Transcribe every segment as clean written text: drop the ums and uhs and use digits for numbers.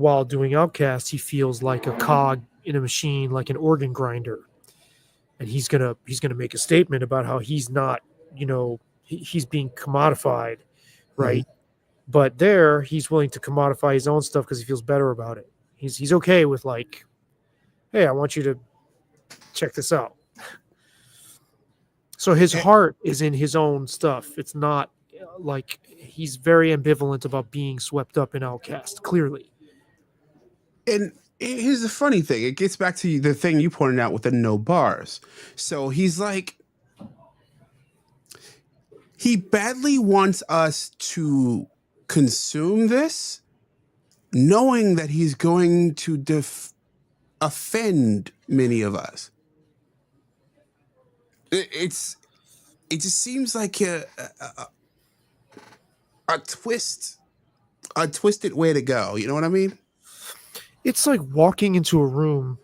while doing Outkast, he feels like a cog in a machine, like an organ grinder, and he's gonna make a statement about how he's not, he's being commodified, right? But there, he's willing to commodify his own stuff because he feels better about it. He's okay with like, hey, I want you to check this out. So his heart is in his own stuff. It's not like he's very ambivalent about being swept up in Outkast, clearly. And here's the funny thing. It gets back to the thing you pointed out with the no bars. So he's like, he badly wants us to consume this, knowing that he's going to offend many of us. It just seems like a twisted way to go. You know what I mean? It's like walking into a room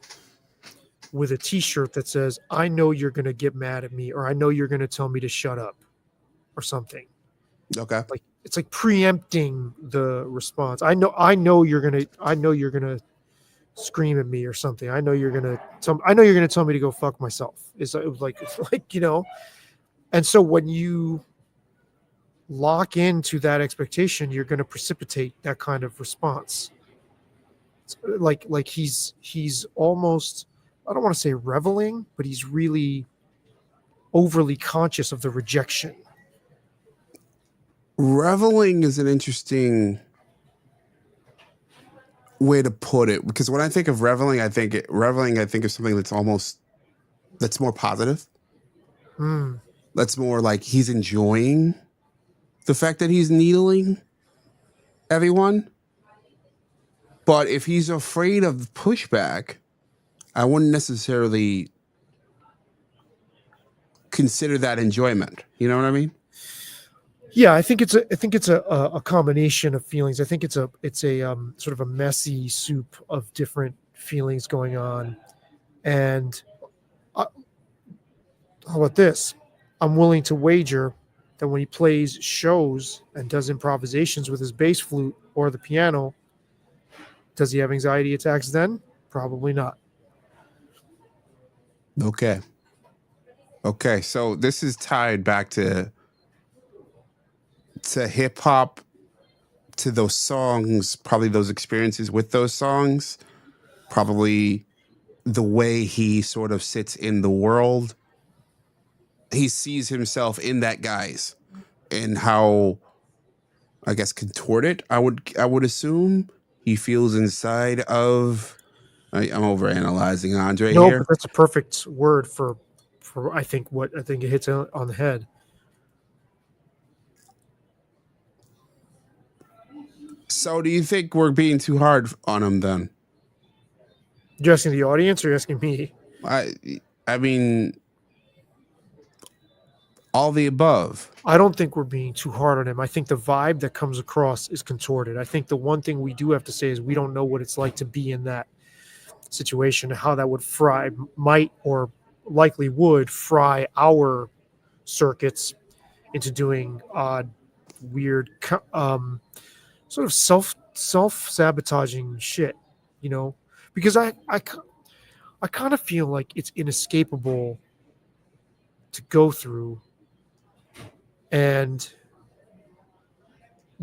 with a t-shirt that says, I know you're going to get mad at me, or I know you're going to tell me to shut up or something. Okay. Like it's like preempting the response. I know you're going to scream at me or something. I know you're going to tell me to go fuck myself. It's like, and so when you lock into that expectation, you're going to precipitate that kind of response. It's like he's almost, I don't want to say reveling, but he's really overly conscious of the rejection. Reveling is an interesting way to put it, because when I think of reveling, I think of something that's more positive. That's more like he's enjoying the fact that he's needling everyone. But if he's afraid of pushback, I wouldn't necessarily consider that enjoyment. You know what I mean? Yeah, I think it's a combination of feelings. I think it's a sort of a messy soup of different feelings going on. And how about this? I'm willing to wager that when he plays shows and does improvisations with his bass flute or the piano, does he have anxiety attacks then? Probably not. Okay. So this is tied back to hip hop, to those songs, probably those experiences with those songs, probably the way he sort of sits in the world. He sees himself in that guise, and how, I guess, contorted I would assume he feels inside of. I'm overanalyzing Andre here. But that's a perfect word for I think it hits on the head. So do you think we're being too hard on him then? You're asking the audience or you're asking me? I mean, all the above. I don't think we're being too hard on him. I think the vibe that comes across is contorted. I think the one thing we do have to say is we don't know what it's like to be in that situation, how that would might or likely would fry our circuits into doing odd, weird, sort of self-sabotaging shit, because I kind of feel like it's inescapable to go through. And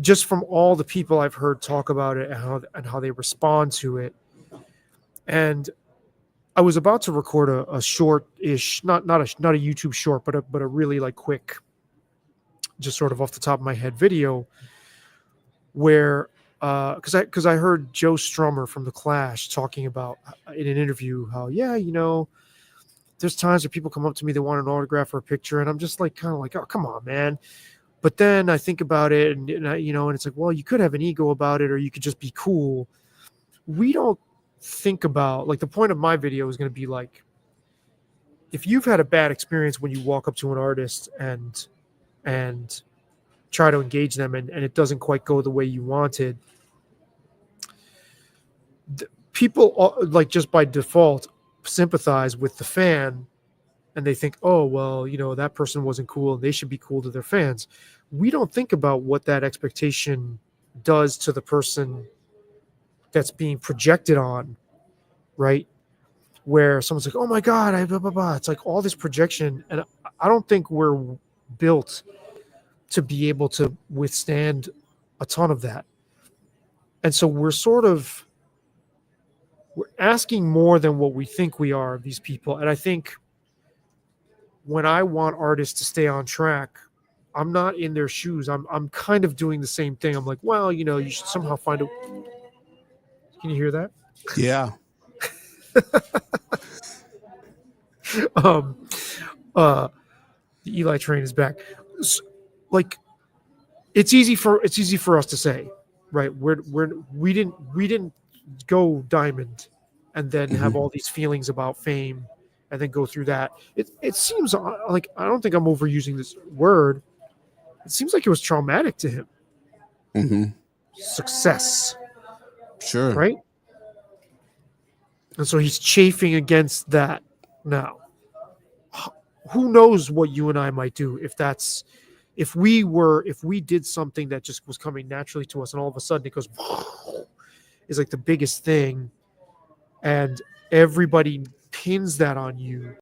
just from all the people I've heard talk about it and how they respond to it. And I was about to record a short-ish, not a YouTube short, but a really like quick, just sort of off the top of my head video, where because I heard Joe Strummer from The Clash talking about in an interview how there's times where people come up to me, they want an autograph or a picture, and I'm just like kind of like, oh, come on, man. But then I think about it, and it's like, well, you could have an ego about it, or you could just be cool. We don't think about, like, the point of my video is going to be like, if you've had a bad experience when you walk up to an artist and try to engage them and it doesn't quite go the way you wanted, people like just by default sympathize with the fan, and they think, oh, well, that person wasn't cool, they should be cool to their fans. We don't think about what that expectation does to the person that's being projected on, right? Where someone's like, oh my God, I blah, blah, blah. It's like all this projection. And I don't think we're built to be able to withstand a ton of that. And so we're asking more than what we think we are of these people. And I think when I want artists to stay on track, I'm not in their shoes. I'm kind of doing the same thing. I'm like, well, you should somehow find a. Can you hear that? Yeah. um, the Eli train is back. Like, it's easy for us to say, right? We didn't go diamond, and then have all these feelings about fame, and then go through that. It seems like, I don't think I'm overusing this word. It seems like it was traumatic to him. Mm-hmm. Success, Sure. right? And so he's chafing against that now. Who knows what you and I might do if we did something that just was coming naturally to us, and all of a sudden it goes is like the biggest thing, and everybody pins that on you,